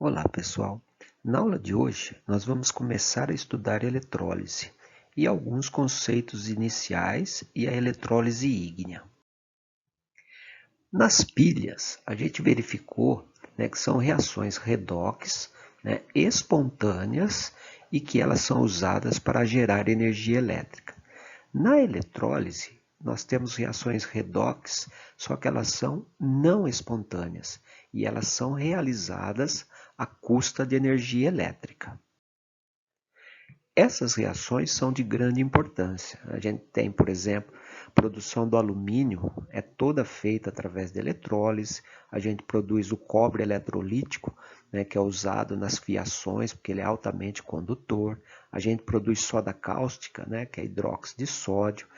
Olá, pessoal. Na aula de hoje, nós vamos começar a estudar eletrólise e alguns conceitos iniciais e a eletrólise ígnea. Nas pilhas, a gente verificou, que são reações redox, espontâneas e que elas são usadas para gerar energia elétrica. Na eletrólise, nós temos reações redox, só que elas são não espontâneas e elas são realizadas à custa de energia elétrica. Essas reações são de grande importância. A gente tem, por exemplo, a produção do alumínio é toda feita através de eletrólise. A gente produz o cobre eletrolítico, que é usado nas fiações, porque ele é altamente condutor. A gente produz soda cáustica, que é hidróxido de sódio,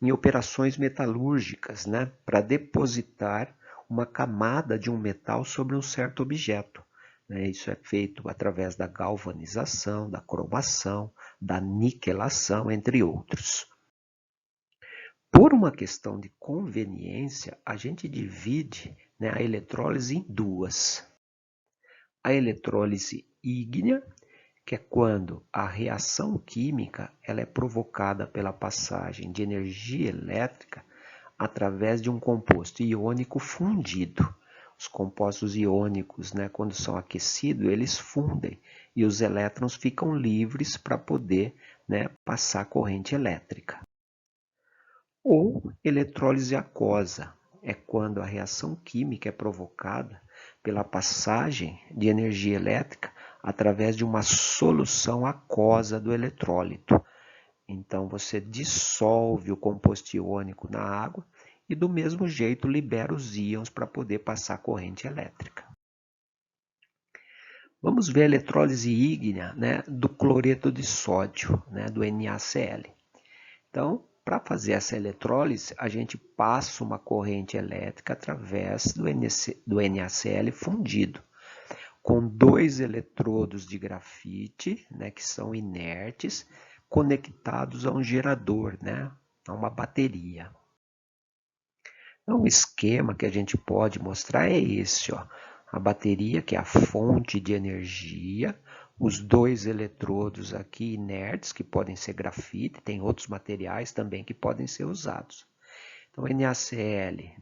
em operações metalúrgicas, para depositar uma camada de um metal sobre um certo objeto. Isso é feito através da galvanização, da cromação, da niquelação, entre outros. Por uma questão de conveniência, a gente divide a eletrólise em duas. A eletrólise ígnea, que é quando a reação química ela é provocada pela passagem de energia elétrica através de um composto iônico fundido. Os compostos iônicos, quando são aquecidos, eles fundem e os elétrons ficam livres para poder passar corrente elétrica. Ou eletrólise aquosa, é quando a reação química é provocada pela passagem de energia elétrica através de uma solução aquosa do eletrólito. Então, você dissolve o composto iônico na água e, do mesmo jeito, libera os íons para poder passar corrente elétrica. Vamos ver a eletrólise ígnea do cloreto de sódio, do NaCl. Então, para fazer essa eletrólise, a gente passa uma corrente elétrica através do NaCl fundido, com dois eletrodos de grafite, que são inertes, conectados a um gerador, a uma bateria. Então, o esquema que a gente pode mostrar é esse, ó. A bateria, que é a fonte de energia, os dois eletrodos aqui inertes, que podem ser grafite, tem outros materiais também que podem ser usados. Então, o NaCl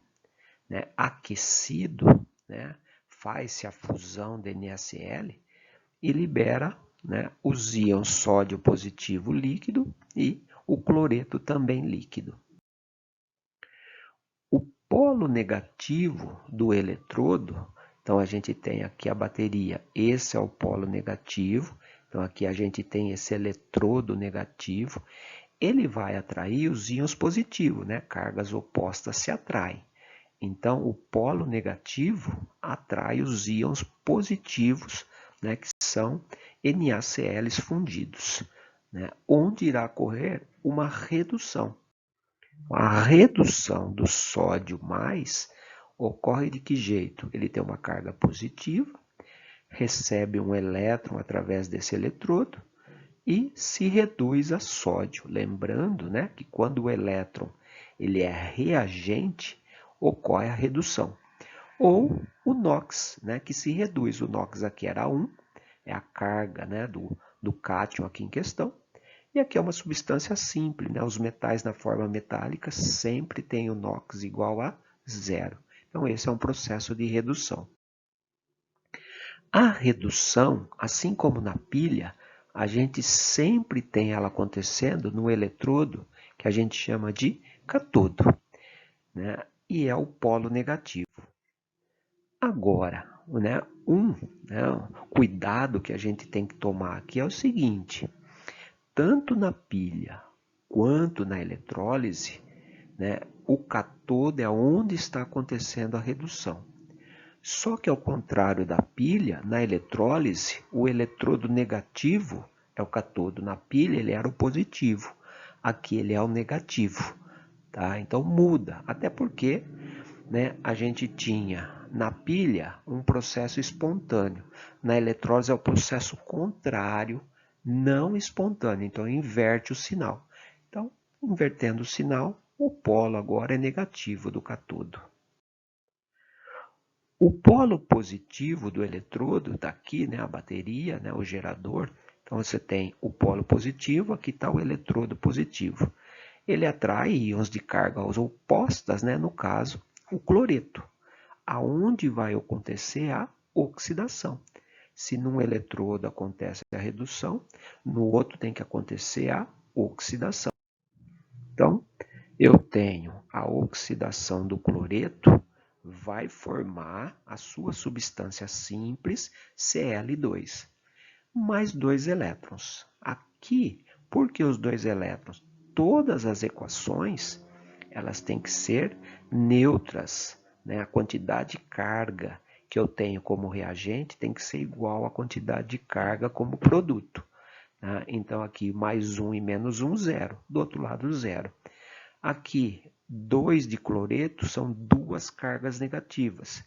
aquecido, faz-se a fusão de NaCl e libera os íons sódio positivo líquido e o cloreto também líquido. O polo negativo do eletrodo, então a gente tem aqui a bateria, esse é o polo negativo, então aqui a gente tem esse eletrodo negativo, ele vai atrair os íons positivos, cargas opostas se atraem. Então o polo negativo atrai os íons positivos, que são NaCls fundidos, onde irá ocorrer uma redução. A redução do sódio mais ocorre de que jeito? Ele tem uma carga positiva, recebe um elétron através desse eletrodo e se reduz a sódio. Lembrando que quando o elétron ele é reagente, ocorre a redução. Ou o NOx, que se reduz. O NOx aqui era 1, é a carga do cátion aqui em questão. E aqui é uma substância simples, os metais na forma metálica sempre têm o NOx igual a 0. Então, esse é um processo de redução. A redução, assim como na pilha, a gente sempre tem ela acontecendo no eletrodo, que a gente chama de catodo, e é o polo negativo. Agora, um cuidado que a gente tem que tomar aqui é o seguinte: tanto na pilha quanto na eletrólise, o catodo é onde está acontecendo a redução. Só que ao contrário da pilha, na eletrólise, o eletrodo negativo é o catodo. Na pilha ele era o positivo, aqui ele é o negativo. Tá? Então muda, até porque a gente tinha na pilha um processo espontâneo. Na eletrólise é o processo contrário, não espontâneo, então inverte o sinal. Então, invertendo o sinal, o polo agora é negativo do catodo. O polo positivo do eletrodo está aqui, né, a bateria, né, o gerador. Então, você tem o polo positivo, aqui está o eletrodo positivo. Ele atrai íons de carga opostas, né, no caso, o cloreto, aonde vai acontecer a oxidação. Se num eletrodo acontece a redução, no outro tem que acontecer a oxidação. Então, eu tenho a oxidação do cloreto, vai formar a sua substância simples, Cl2, mais 2 elétrons. Aqui, por que os 2 elétrons? Todas as equações, elas têm que ser neutras, né? A quantidade de carga que eu tenho como reagente tem que ser igual à quantidade de carga como produto. Tá? Então, aqui, mais 1 e menos 1, 0. Do outro lado, 0. Aqui, 2 de cloreto são 2 cargas negativas.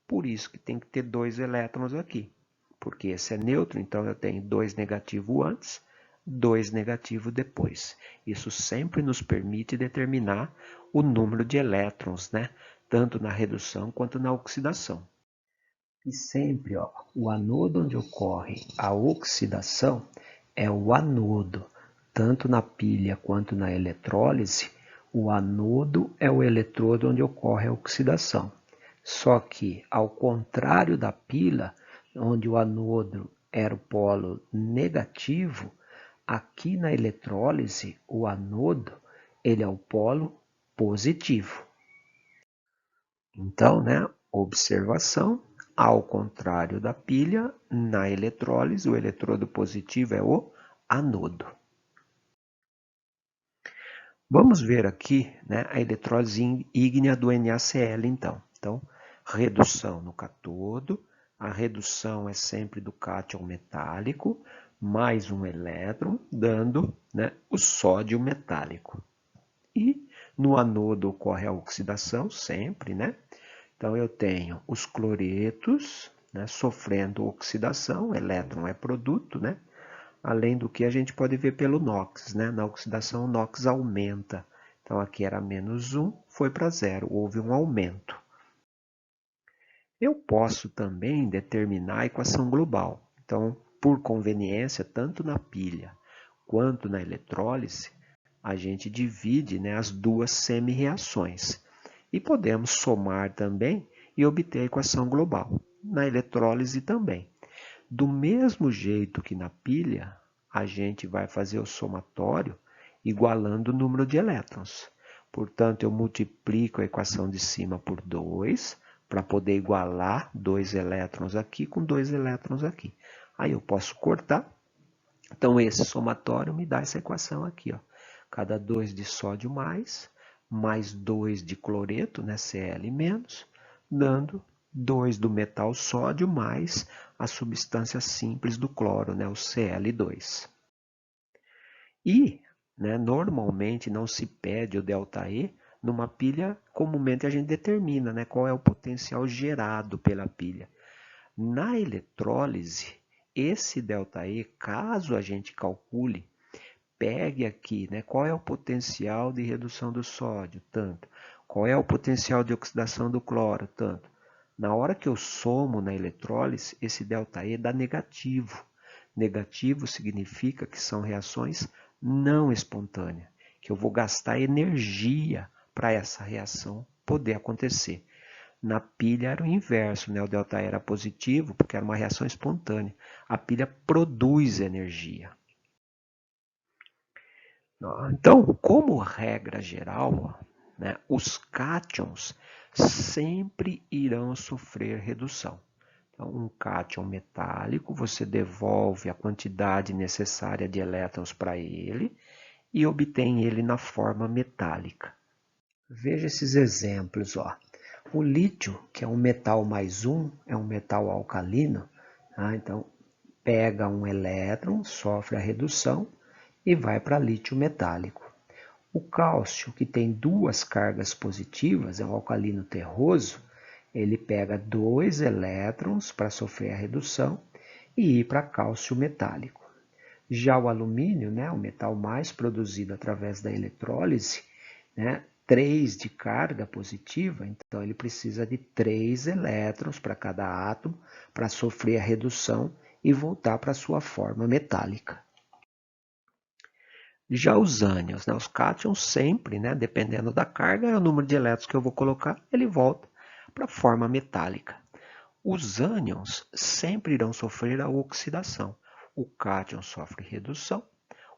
Por isso que tem que ter 2 elétrons aqui. Porque esse é neutro, então eu tenho 2 negativo antes, 2 negativo depois. Isso sempre nos permite determinar o número de elétrons, né? Tanto na redução quanto na oxidação. E sempre, ó, o anodo onde ocorre a oxidação é o anodo. Tanto na pilha quanto na eletrólise, o anodo é o eletrodo onde ocorre a oxidação. Só que, ao contrário da pilha, onde o anodo era o polo negativo, aqui na eletrólise, o anodo ele é o polo positivo. Então, né, observação, ao contrário da pilha, na eletrólise, o eletrodo positivo é o anodo. Vamos ver aqui, né, a eletrólise ígnea do NaCl, então. Então, redução no cátodo, a redução é sempre do cátion metálico, mais um elétron, dando, né, o sódio metálico. E no anodo ocorre a oxidação, sempre, né? Então, eu tenho os cloretos, né, sofrendo oxidação, o elétron é produto, né? Além do que a gente pode ver pelo NOx, né? Na oxidação o NOx aumenta. Então, aqui era menos 1, foi para 0, houve um aumento. Eu posso também determinar a equação global. Então, por conveniência, tanto na pilha quanto na eletrólise, a gente divide, né, as duas semi-reações. E podemos somar também e obter a equação global. Na eletrólise também. Do mesmo jeito que na pilha, a gente vai fazer o somatório igualando o número de elétrons. Portanto, eu multiplico a equação de cima por 2, para poder igualar 2 elétrons aqui com 2 elétrons aqui. Aí eu posso cortar. Então, esse somatório me dá essa equação aqui, ó. Cada 2 de sódio mais 2 de cloreto, né, Cl menos, dando 2 do metal sódio mais a substância simples do cloro, né, o Cl2. E, né, normalmente não se pede o ΔE numa pilha, comumente a gente determina, né, qual é o potencial gerado pela pilha. Na eletrólise, esse ΔE, caso a gente calcule, pegue aqui, né, qual é o potencial de redução do sódio, tanto. Qual é o potencial de oxidação do cloro, tanto. Na hora que eu somo na eletrólise, esse ΔE dá negativo. Negativo significa que são reações não espontâneas, que eu vou gastar energia para essa reação poder acontecer. Na pilha era o inverso, né? O ΔE era positivo porque era uma reação espontânea. A pilha produz energia. Então, como regra geral, né, os cátions sempre irão sofrer redução. Então, um cátion metálico, você devolve a quantidade necessária de elétrons para ele e obtém ele na forma metálica. Veja esses exemplos. Ó. O lítio, que é um metal mais um, é um metal alcalino. Tá? Então, pega um elétron, sofre a redução e vai para lítio metálico. O cálcio, que tem duas cargas positivas, é um alcalino terroso, ele pega 2 elétrons para sofrer a redução e ir para cálcio metálico. Já o alumínio, né, o metal mais produzido através da eletrólise, né, 3 de carga positiva, então ele precisa de 3 elétrons para cada átomo para sofrer a redução e voltar para sua forma metálica. Já os ânions, né, os cátions sempre, né, dependendo da carga, é o número de elétrons que eu vou colocar, ele volta para a forma metálica. Os ânions sempre irão sofrer a oxidação. O cátion sofre redução,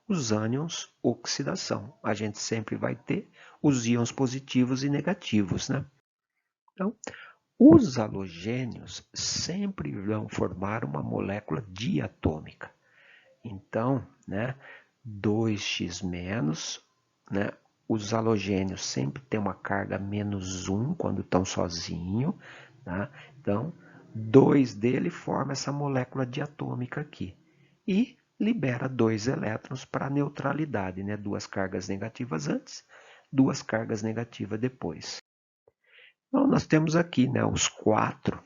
os ânions, oxidação. A gente sempre vai ter os íons positivos e negativos, né? Então, os halogênios sempre vão formar uma molécula diatômica. Então, né, 2x-, né, os halogênios sempre têm uma carga -1 quando estão sozinhos. Tá? Então, 2 dele forma essa molécula diatômica aqui. E libera 2 elétrons para a neutralidade, né? 2 cargas negativas antes, 2 cargas negativas depois. Então, nós temos aqui, né, os 4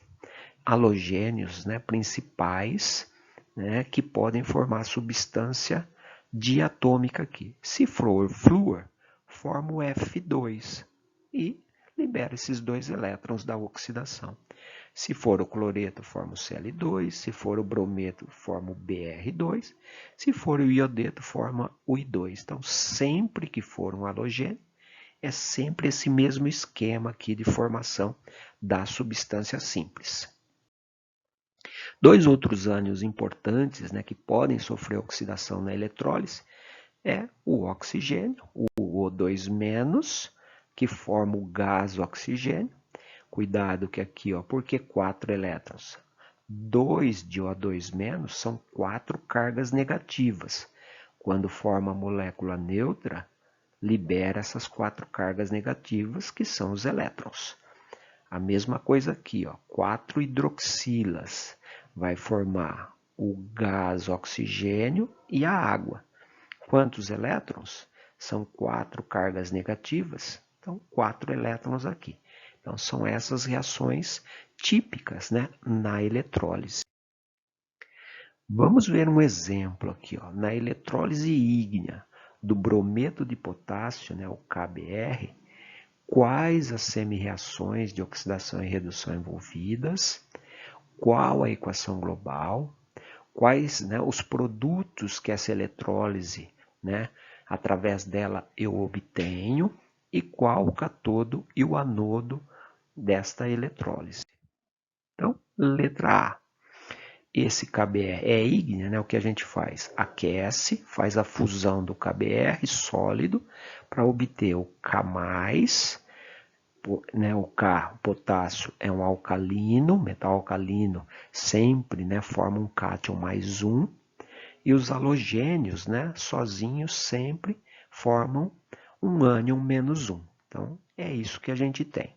halogênios, né, principais, né, que podem formar substância diatômica aqui. Se for flúor, forma o F2 e libera esses 2 elétrons da oxidação. Se for o cloreto, forma o Cl2, se for o brometo, forma o Br2, se for o iodeto, forma o I2. Então, sempre que for um halogênio, é sempre esse mesmo esquema aqui de formação da substância simples. 2 outros ânions importantes, né, que podem sofrer oxidação na eletrólise é o oxigênio, o O2-, que forma o gás oxigênio. Cuidado que aqui, ó, por que 4 elétrons? 2 de O2- são 4 cargas negativas. Quando forma a molécula neutra, libera essas 4 cargas negativas, que são os elétrons. A mesma coisa aqui, ó, 4 hidroxilas. Vai formar o gás oxigênio e a água. Quantos elétrons? São 4 cargas negativas, então 4 elétrons aqui. Então, são essas reações típicas, né, na eletrólise. Vamos ver um exemplo aqui, ó, na eletrólise ígnea do brometo de potássio, né, o KBr, quais as semi-reações de oxidação e redução envolvidas, qual a equação global, quais, né, os produtos que essa eletrólise, né, através dela eu obtenho, e qual o cátodo e o anodo desta eletrólise. Então, letra A. Esse KBr é ígnea, né? O que a gente faz? Aquece, faz a fusão do KBr sólido para obter o K+, né? O K, o potássio, é um alcalino, metal alcalino, sempre, né, forma um cátion +1, e os halogênios, né, sozinhos sempre formam um ânion -1. Então, é isso que a gente tem.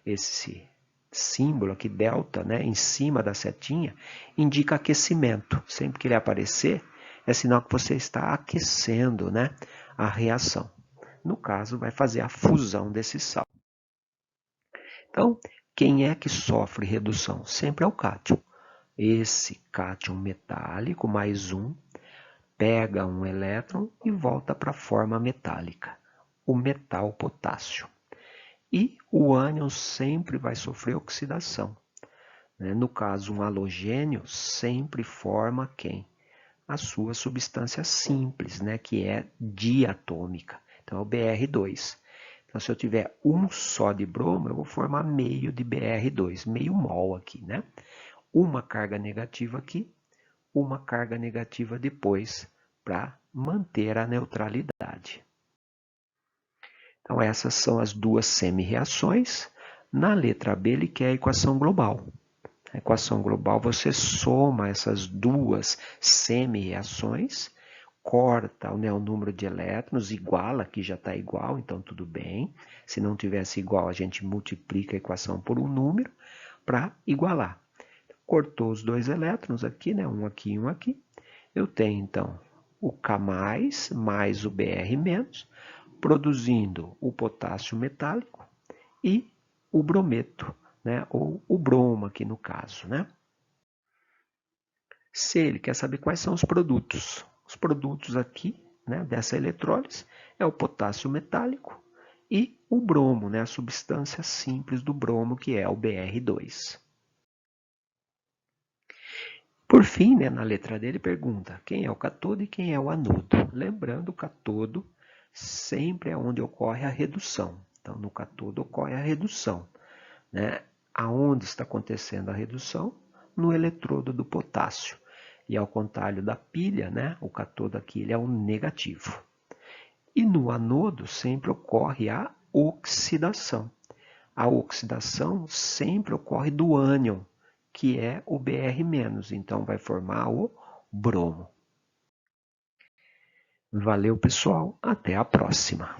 Esse símbolo aqui, delta, né, em cima da setinha, indica aquecimento. Sempre que ele aparecer, é sinal que você está aquecendo, né, a reação. No caso, vai fazer a fusão desse sal. Então, quem é que sofre redução? Sempre é o cátion. Esse cátion metálico, +1, pega um elétron e volta para a forma metálica, o metal potássio. E o ânion sempre vai sofrer oxidação. No caso, um halogênio sempre forma quem? A sua substância simples, né, que é diatômica. Então, é o Br2. Então, se eu tiver um só de bromo, eu vou formar meio de Br2, meio mol aqui, né? Uma carga negativa aqui, uma carga negativa depois, para manter a neutralidade. Então, essas são as duas semi-reações. Na letra B, ele quer a equação global. A equação global, você soma essas duas semi-reações, corta, né, o número de elétrons, iguala, aqui já está igual, então tudo bem. Se não tivesse igual, a gente multiplica a equação por um número para igualar. Cortou os 2 elétrons aqui, né, um aqui e um aqui. Eu tenho, então, o K+, mais o Br-, produzindo o potássio metálico e o brometo, né, ou o bromo aqui no caso, né? Se ele quer saber quais são os produtos aqui, né, dessa eletrólise, é o potássio metálico e o bromo, né, a substância simples do bromo, que é o Br2. Por fim, né, na letra D, ele pergunta quem é o catodo e quem é o anodo. Lembrando, o catodo sempre é onde ocorre a redução. Então, no catodo ocorre a redução. Né? Aonde está acontecendo a redução? No eletrodo do potássio. E ao contrário da pilha, né, o catodo aqui ele é o negativo. E no anodo sempre ocorre a oxidação. A oxidação sempre ocorre do ânion, que é o Br-, então vai formar o bromo. Valeu, pessoal, até a próxima.